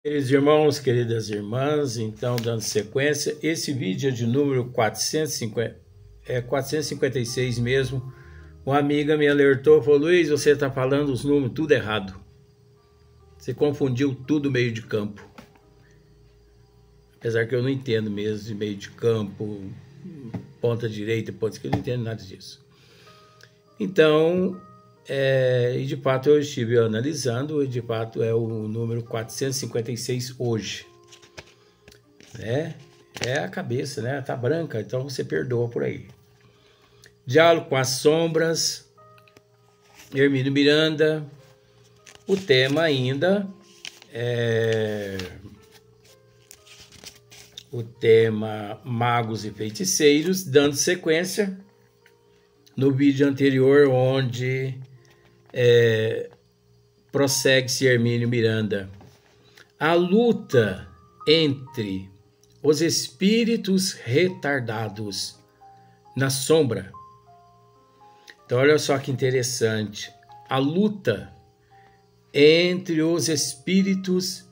Queridos irmãos, queridas irmãs, então dando sequência, esse vídeo é de número 456 mesmo. Uma amiga me alertou, falou: Luiz, você está falando os números tudo errado. Você confundiu tudo meio de campo. Apesar que eu não entendo mesmo de meio de campo, ponta direita, ponta esquerda, eu não entendo nada disso. Então, e de fato eu estive analisando, e de fato é o número 456 hoje, né? É a cabeça, né? Tá branca, então você perdoa por aí. Diálogo com as sombras, Hermínio Miranda. O tema ainda é o tema magos e feiticeiros, dando sequência no vídeo anterior, onde prossegue-se Hermínio Miranda. A luta entre os espíritos retardados na sombra. Então, olha só que interessante. A luta entre os espíritos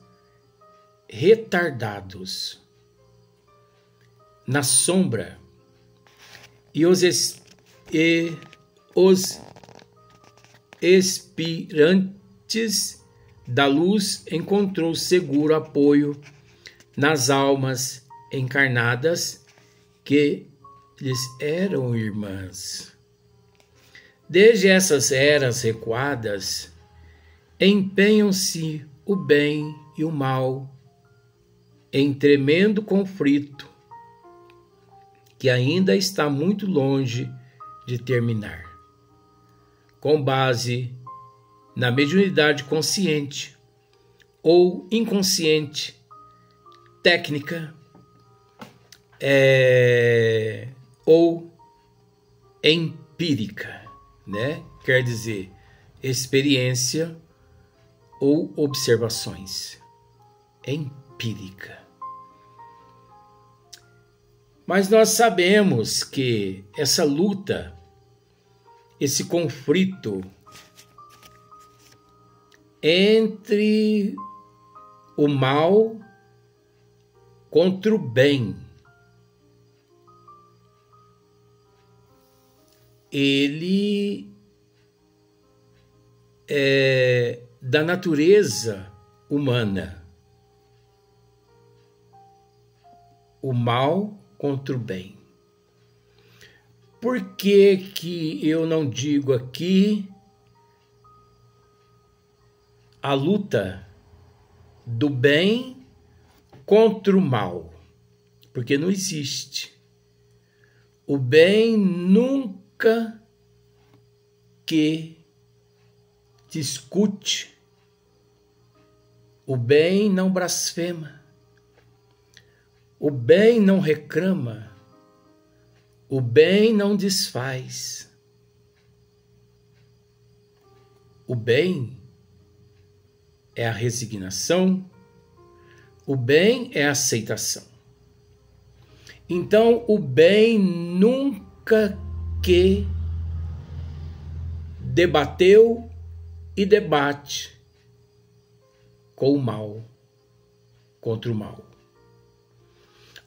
retardados na sombra e os aspirantes da luz encontrou seguro apoio nas almas encarnadas que lhes eram irmãs. Desde essas eras recuadas, empenham-se o bem e o mal em tremendo conflito que ainda está muito longe de terminar. Com base na mediunidade consciente ou inconsciente, técnica ou empírica, né? Quer dizer, experiência ou observações. Empírica. Mas nós sabemos que essa luta, esse conflito entre o mal contra o bem, ele é da natureza humana. O mal contra o bem. Por que eu não digo aqui a luta do bem contra o mal? Porque não existe. O bem nunca que discute. O bem não blasfema. O bem não reclama. O bem não desfaz. O bem é a resignação. O bem é a aceitação. Então, o bem nunca que debateu e debate com o mal, contra o mal.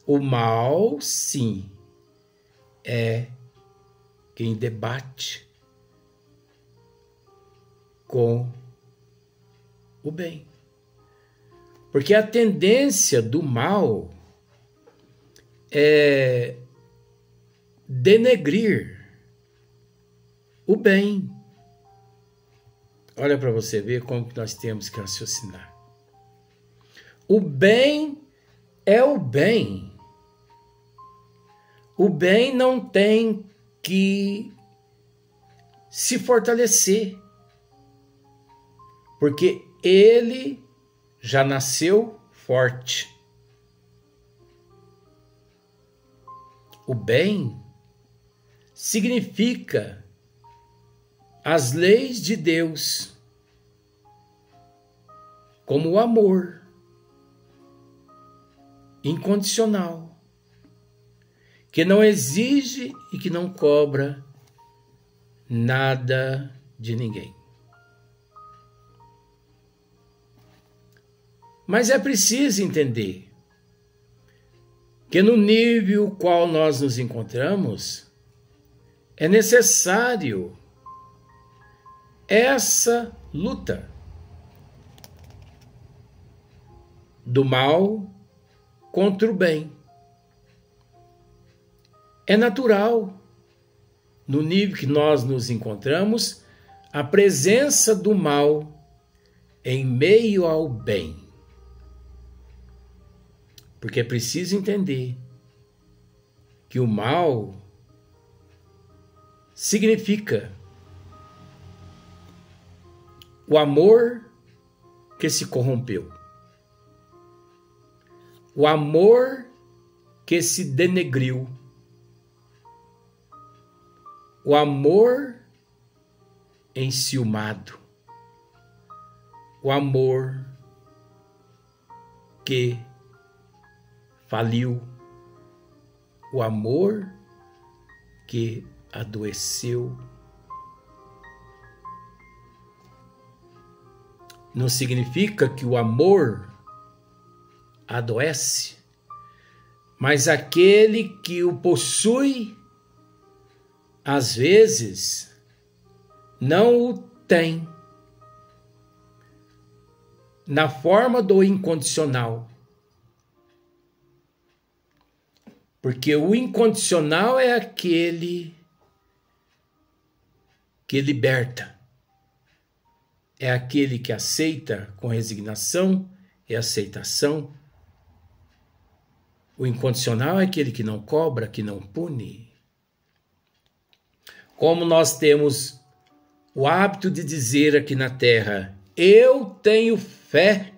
O mal, sim, é quem debate com o bem. Porque a tendência do mal é denegrir o bem. Olha para você ver como que nós temos que raciocinar. O bem é o bem. O bem não tem que se fortalecer, porque ele já nasceu forte. O bem significa as leis de Deus, como o amor incondicional, que não exige e que não cobra nada de ninguém. Mas é preciso entender que no nível qual nós nos encontramos, é necessário essa luta do mal contra o bem. É natural, no nível que nós nos encontramos, a presença do mal em meio ao bem. Porque é preciso entender que o mal significa o amor que se corrompeu, o amor que se denegriu, o amor enciumado, o amor que faliu, o amor que adoeceu. Não significa que o amor adoece, mas aquele que o possui, às vezes, não o tem na forma do incondicional. Porque o incondicional é aquele que liberta, é aquele que aceita com resignação e aceitação. O incondicional é aquele que não cobra, que não pune. Como nós temos o hábito de dizer aqui na Terra, eu tenho fé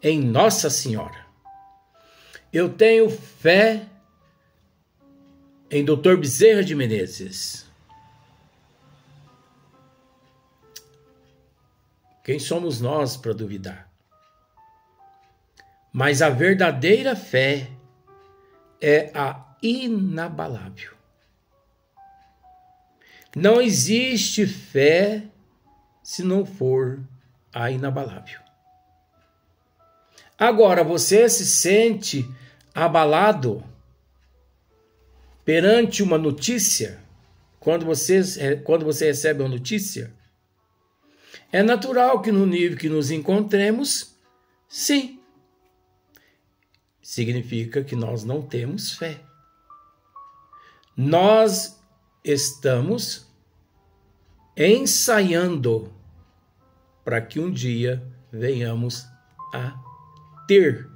em Nossa Senhora. Eu tenho fé em Dr. Bezerra de Menezes. Quem somos nós para duvidar? Mas a verdadeira fé é a inabalável. Não existe fé se não for a inabalável. Agora, você se sente abalado perante uma notícia? Quando você recebe uma notícia? É natural que no nível que nos encontremos, sim. Significa que nós não temos fé. Nós estamos ensaiando para que um dia venhamos a ter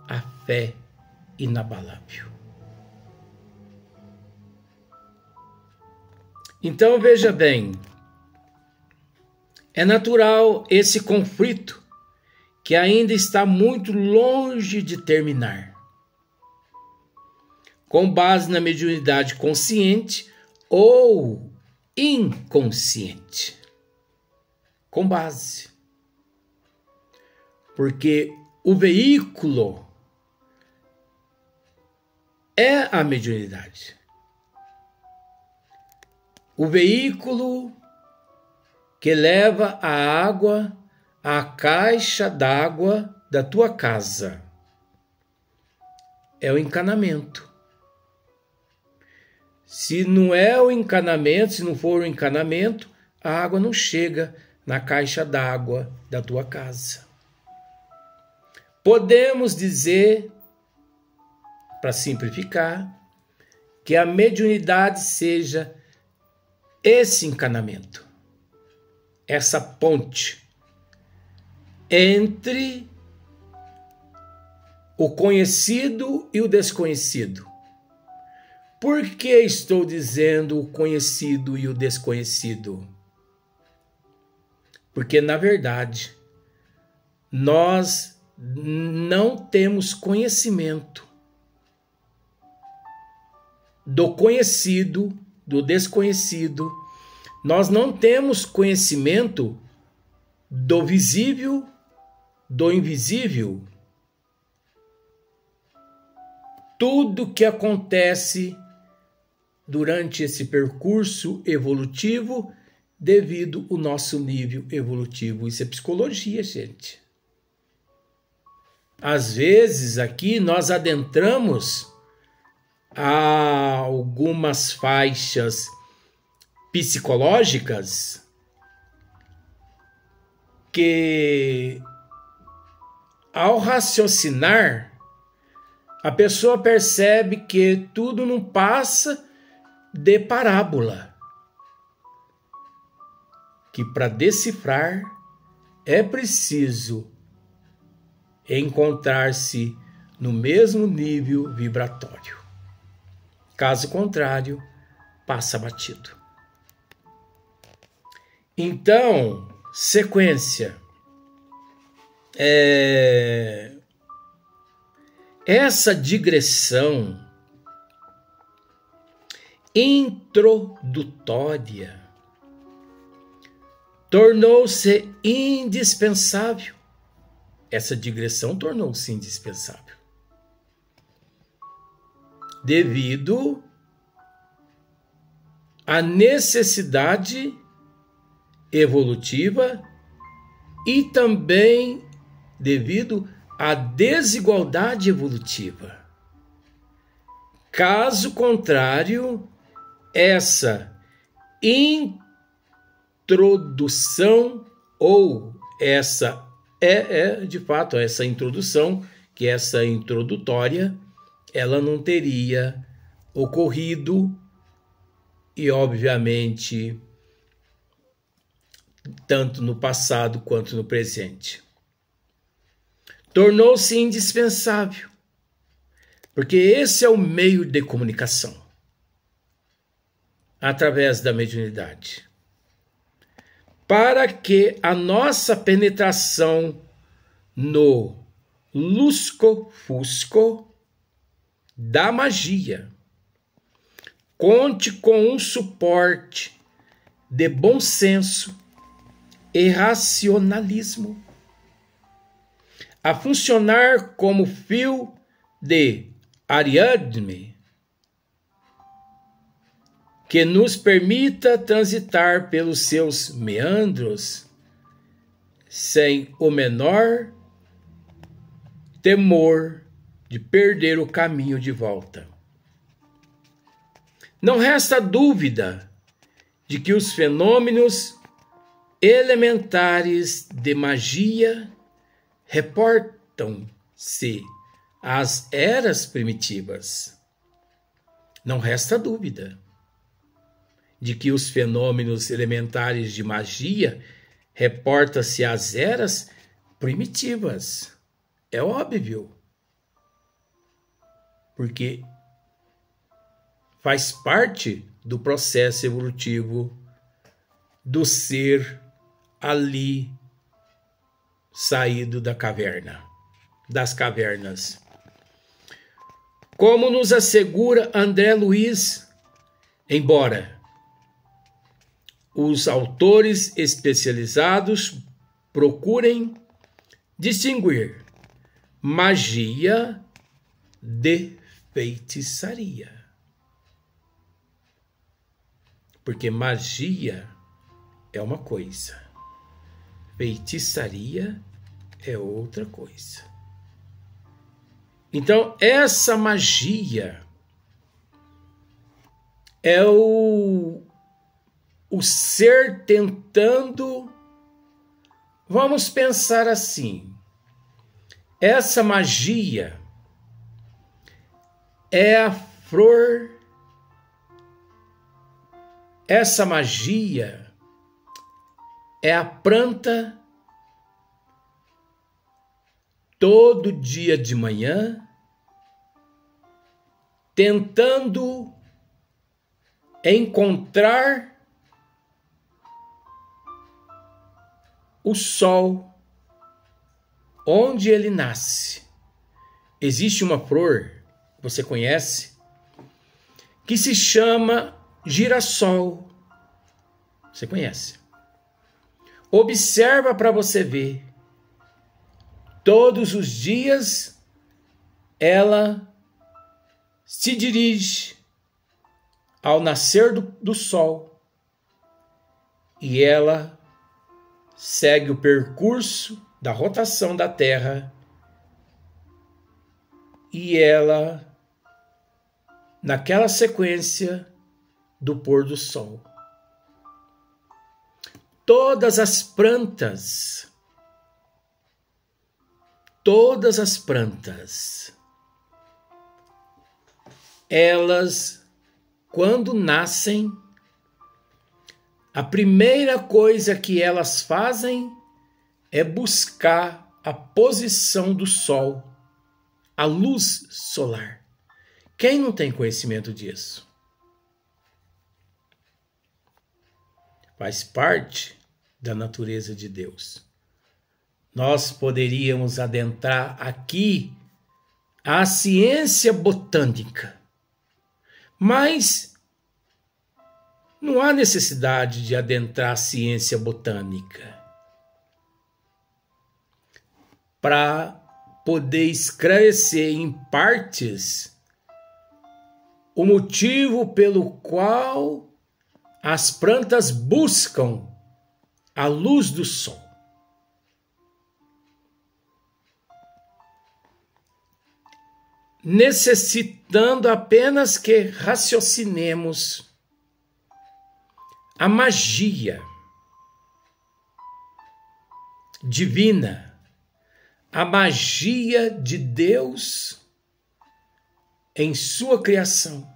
a fé inabalável. Então veja bem, é natural esse conflito que ainda está muito longe de terminar. Com base na mediunidade consciente ou inconsciente. Com base. Porque o veículo é a mediunidade. O veículo que leva a água à caixa d'água da tua casa é o encanamento. Se não é o encanamento, se não for o encanamento, a água não chega na caixa d'água da tua casa. Podemos dizer, para simplificar, que a mediunidade seja esse encanamento, essa ponte entre o conhecido e o desconhecido. Por que estou dizendo o conhecido e o desconhecido? Porque, na verdade, nós não temos conhecimento do conhecido, do desconhecido. Nós não temos conhecimento do visível, do invisível. Tudo que acontece durante esse percurso evolutivo devido ao nosso nível evolutivo. Isso é psicologia, gente. às vezes aqui nós adentramos a algumas faixas psicológicas que, ao raciocinar, a pessoa percebe que tudo não passa de parábola, que para decifrar é preciso encontrar-se no mesmo nível vibratório. Caso contrário, passa batido. Então, sequência. Essa digressão introdutória tornou-se indispensável. Essa digressão tornou-se indispensável devido à necessidade evolutiva e também devido à desigualdade evolutiva. Caso contrário, essa introdução ou essa de fato essa introdução, que essa introdutória, ela não teria ocorrido e obviamente tanto no passado quanto no presente. Tornou-se indispensável, porque esse é o meio de comunicação, através da mediunidade, para que a nossa penetração no lusco-fusco da magia conte com um suporte de bom senso e racionalismo, a funcionar como fio de Ariadne, que nos permita transitar pelos seus meandros sem o menor temor de perder o caminho de volta. Não resta dúvida de que os fenômenos elementares de magia reportam-se às eras primitivas. Não resta dúvida de que os fenômenos elementares de magia reportam-se às eras primitivas. É óbvio, porque faz parte do processo evolutivo do ser ali saído da caverna, das cavernas. Como nos assegura André Luiz, embora os autores especializados procurem distinguir magia de feitiçaria, porque magia é uma coisa, feitiçaria é outra coisa. Então, essa magia é o ser tentando, vamos pensar assim, essa magia é a flor, essa magia é a planta todo dia de manhã, tentando encontrar o sol onde ele nasce. Existe uma flor, você conhece, que se chama girassol. Você conhece? Observa para você ver. Todos os dias ela se dirige ao nascer do sol e ela segue o percurso da rotação da Terra e ela, naquela sequência do pôr do sol, todas as plantas, elas, quando nascem, a primeira coisa que elas fazem é buscar a posição do sol, a luz solar. Quem não tem conhecimento disso? Faz parte da natureza de Deus. Nós poderíamos adentrar aqui a ciência botânica, mas não há necessidade de adentrar a ciência botânica para poder esclarecer em partes o motivo pelo qual as plantas buscam a luz do sol. Necessitando apenas que raciocinemos a magia divina, a magia de Deus em sua criação,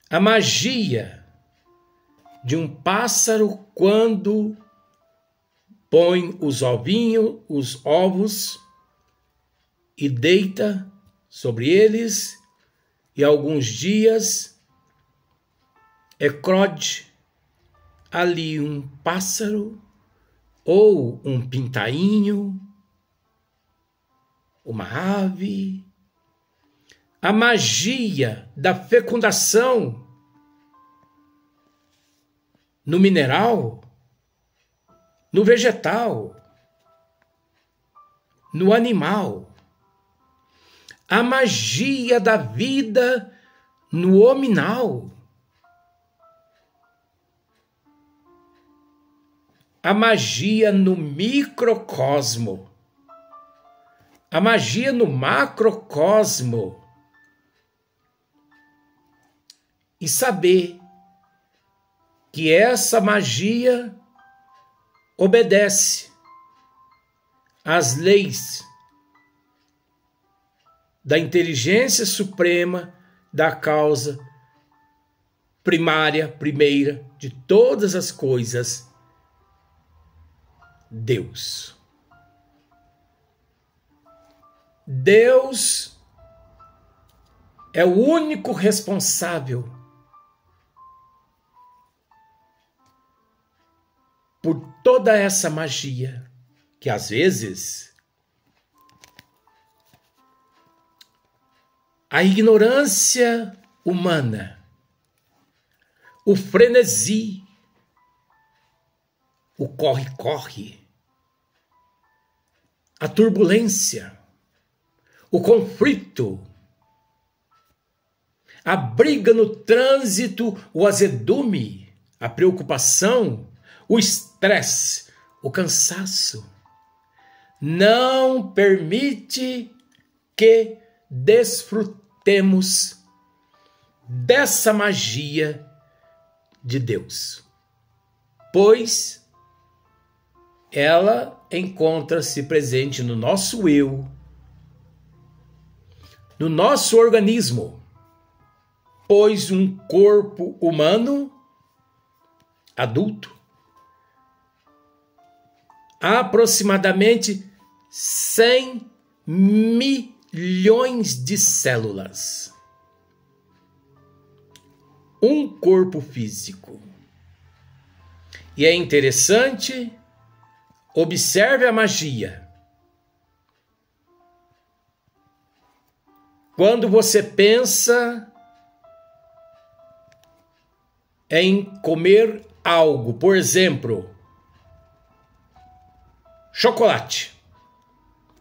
a magia de um pássaro quando põe os ovos e deita sobre eles, e alguns dias eclode ali um pássaro ou um pintainho, uma ave. A magia da fecundação no mineral, no vegetal, no animal. A magia da vida no hominal. A magia no microcosmo. A magia no macrocosmo. E saber que essa magia obedece às leis da inteligência suprema, da causa primária, primeira de todas as coisas, Deus. Deus é o único responsável por toda essa magia que às vezes a ignorância humana, o frenesi, o corre-corre, a turbulência, o conflito, a briga no trânsito, o azedume, a preocupação, o estresse, o cansaço, não permite que desfrutemos dessa magia de Deus, pois ela encontra-se presente no nosso eu, no nosso organismo, pois um corpo humano adulto, aproximadamente 100 milhões de células. Um corpo físico. E é interessante, observe a magia. Quando você pensa em comer algo, por exemplo, chocolate.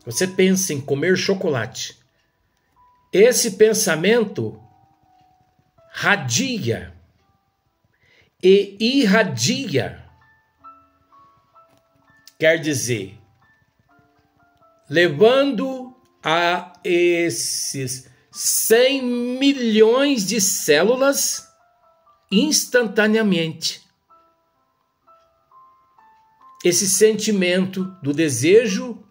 Você pensa em comer chocolate. Esse pensamento radia e irradia. Quer dizer, levando a esses 100 milhões de células instantaneamente esse sentimento do desejo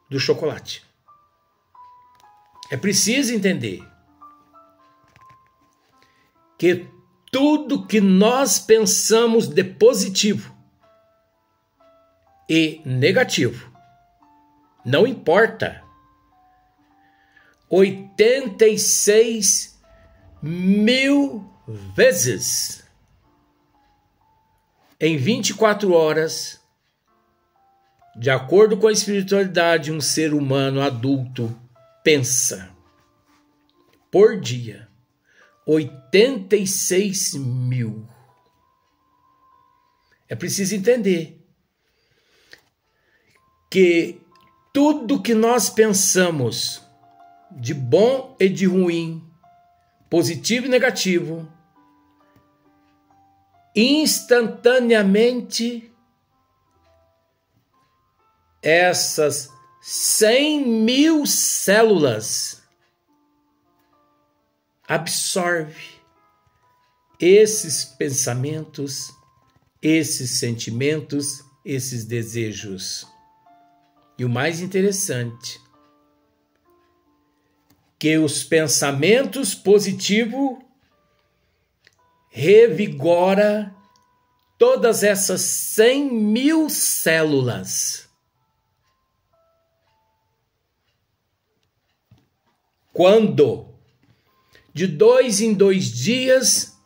do chocolate. É preciso entender que tudo que nós pensamos de positivo e negativo, não importa, 86 mil vezes em 24 horas, de acordo com a espiritualidade, um ser humano adulto pensa por dia 86 mil. É preciso entender que tudo que nós pensamos de bom e de ruim, positivo e negativo, instantaneamente essas 100 mil células absorve esses pensamentos, esses sentimentos, esses desejos. E o mais interessante, que os pensamentos positivos revigora todas essas 100 mil células. Quando, de 2 em 2 dias,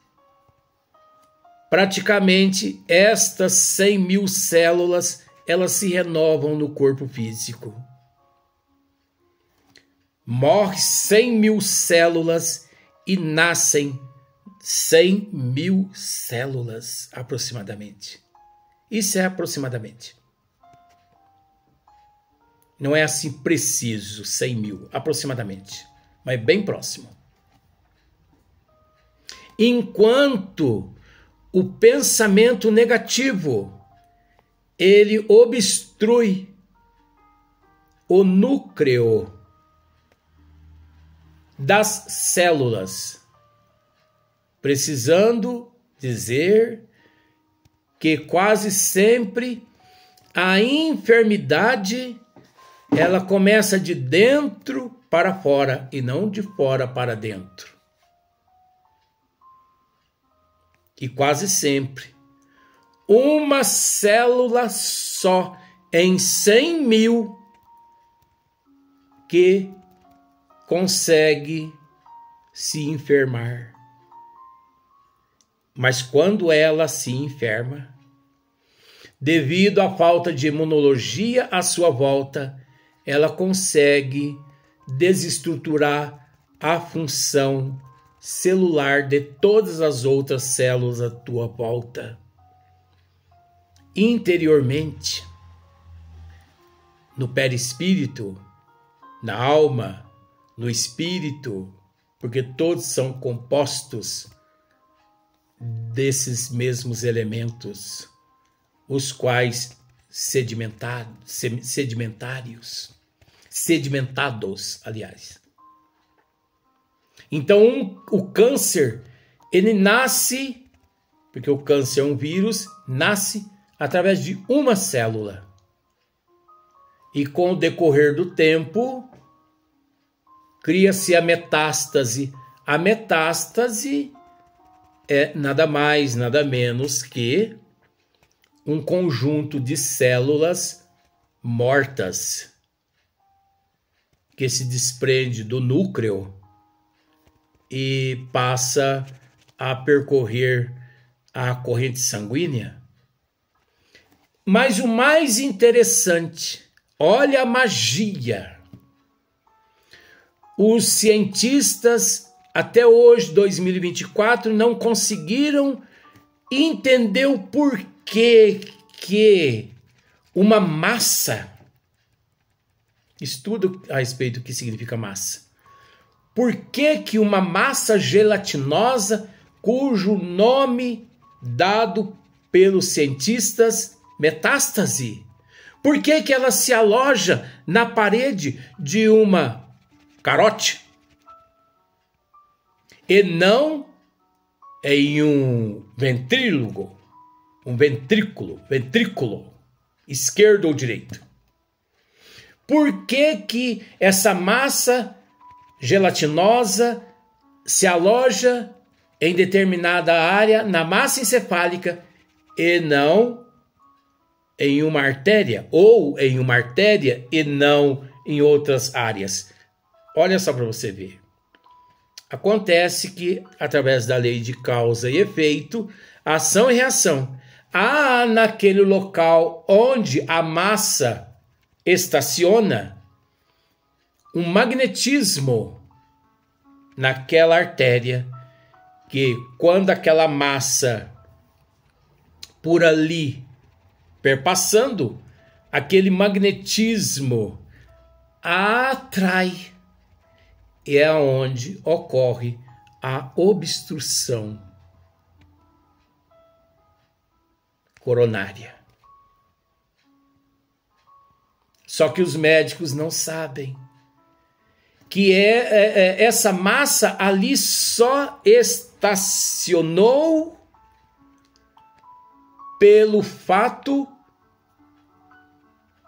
praticamente estas 100 mil células, elas se renovam no corpo físico. Morre 100 mil células e nascem 100 mil células, aproximadamente. Isso é aproximadamente. Não é assim preciso, 100 mil, aproximadamente, mas bem próximo. Enquanto o pensamento negativo, ele obstrui o núcleo das células, precisando dizer que quase sempre a enfermidade ela começa de dentro para fora e não de fora para dentro. E quase sempre uma célula só em 100 mil que consegue se enfermar. Mas quando ela se enferma, devido à falta de imunologia à sua volta, ela consegue desestruturar a função celular de todas as outras células à tua volta. Interiormente, no perispírito, na alma, no espírito, porque todos são compostos desses mesmos elementos, os quais sedimentados, aliás. Então, o câncer, ele nasce, porque o câncer é um vírus, nasce através de uma célula. E com o decorrer do tempo, cria-se a metástase. A metástase é nada mais, nada menos que um conjunto de células mortas que se desprende do núcleo e passa a percorrer a corrente sanguínea. Mas o mais interessante, olha a magia. Os cientistas, até hoje, 2024, não conseguiram entender o porquê que uma massa, estudo a respeito do que significa massa, por que uma massa gelatinosa, cujo nome dado pelos cientistas, metástase, Por que que ela se aloja na parede de uma carote e não em um ventrículo, esquerdo ou direito? Por que que essa massa gelatinosa se aloja em determinada área na massa encefálica e não em uma artéria, ou em uma artéria e não em outras áreas? Olha só para você ver. Acontece que, através da lei de causa e efeito, ação e reação, há naquele local onde a massa estaciona um magnetismo naquela artéria, que quando aquela massa por ali perpassando, aquele magnetismo atrai, e é onde ocorre a obstrução coronária. Só que os médicos não sabem que essa massa ali só estacionou pelo fato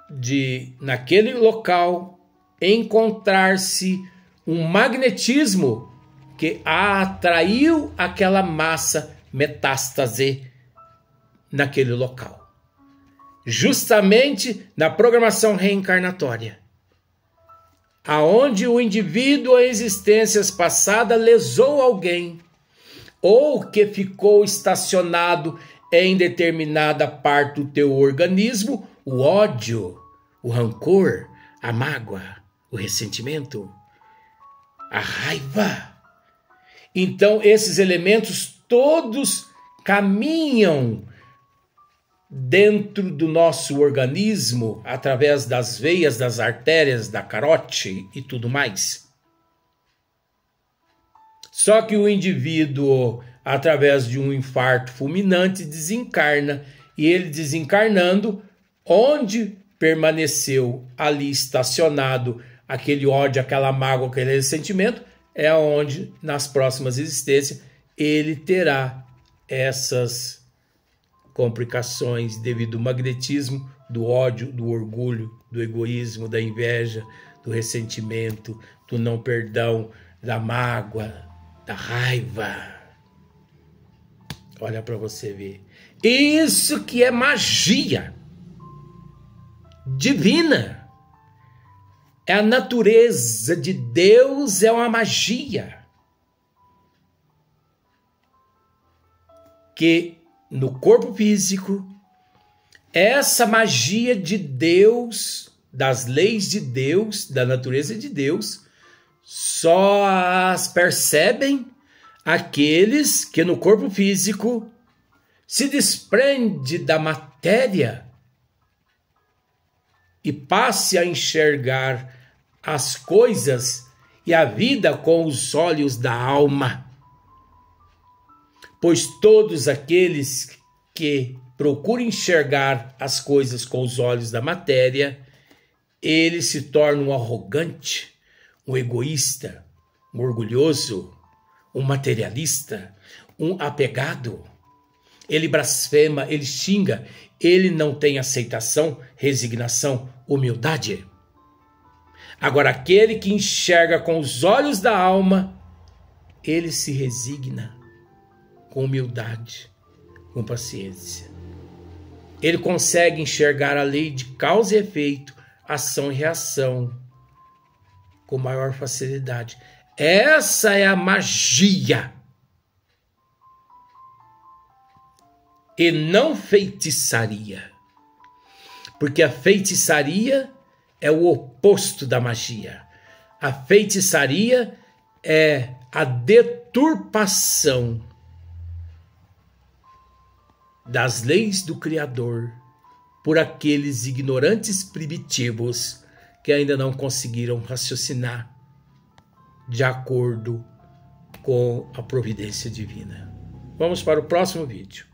de, naquele local, encontrar-se um magnetismo que atraiu aquela massa metástase naquele local. Justamente na programação reencarnatória, aonde o indivíduo em existências passadas lesou alguém, ou que ficou estacionado em determinada parte do teu organismo, o ódio, o rancor, a mágoa, o ressentimento, a raiva. Então esses elementos todos caminham dentro do nosso organismo, através das veias, das artérias, da carote e tudo mais. Só que o indivíduo, através de um infarto fulminante, desencarna, e ele desencarnando, onde permaneceu ali estacionado aquele ódio, aquela mágoa, aquele ressentimento, é onde, nas próximas existências, ele terá essas complicações devido ao magnetismo do ódio, do orgulho, do egoísmo, da inveja, do ressentimento, do não perdão, da mágoa, da raiva. Olha para você ver. Isso que é magia divina. É a natureza de Deus, é uma magia que no corpo físico, essa magia de Deus, das leis de Deus, da natureza de Deus, só as percebem aqueles que no corpo físico se desprende da matéria e passe a enxergar as coisas e a vida com os olhos da alma. Pois todos aqueles que procuram enxergar as coisas com os olhos da matéria, eles se tornam um arrogante, um egoísta, um orgulhoso, um materialista, um apegado. Ele blasfema, ele xinga, ele não tem aceitação, resignação, humildade. Agora, aquele que enxerga com os olhos da alma, ele se resigna com humildade, com paciência. Ele consegue enxergar a lei de causa e efeito, ação e reação, com maior facilidade. Essa é a magia. E não feitiçaria. Porque a feitiçaria é o oposto da magia. A feitiçaria é a deturpação das leis do Criador por aqueles ignorantes primitivos que ainda não conseguiram raciocinar de acordo com a providência divina. Vamos para o próximo vídeo.